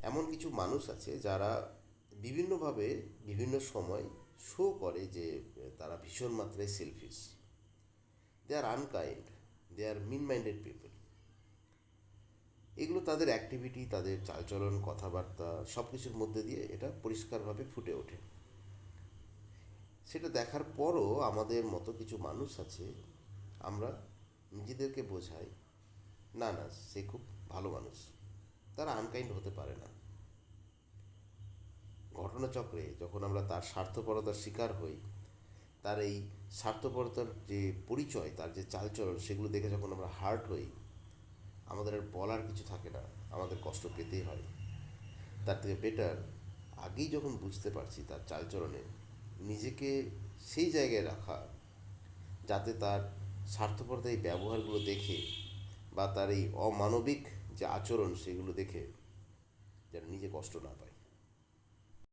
এমন কিছু মানুষ আছে যারা বিভিন্নভাবে বিভিন্ন সময় শো করে যে তারা ভীষণ মাত্রায় সেলফিশ, দে আর আনকাইন্ড, দে আর মিন মাইন্ডেড পিপল। এগুলো তাদের অ্যাক্টিভিটি, তাদের চালচলন, কথাবার্তা সব কিছুর মধ্যে দিয়ে এটা পরিষ্কারভাবে ফুটে ওঠে। সেটা দেখার পরও আমাদের মতো কিছু মানুষ আছে, আমরা নিজেদেরকে বোঝাই না না সে খুব ভালো মানুষ, তারা আনকাইন্ড হতে পারে না। ঘটনাচক্রে যখন আমরা তার স্বার্থপরতার শিকার হই, তার এই স্বার্থপরতার যে পরিচয়, তার যে চালচলন, সেগুলো দেখে যখন আমরা হার্ট হই, আমাদের আর বলার কিছু থাকে না, আমাদের কষ্ট পেতেই হয়। তার থেকে বেটার আগেই যখন বুঝতে পারছি তার চালচলনে, নিজেকে সেই জায়গায় রাখা, যাতে তার স্বার্থপরতা এই ব্যবহারগুলো দেখে বা তার এই অমানবিক যে আচরণ সেগুলো দেখে যেন নিজে কষ্ট না পায়।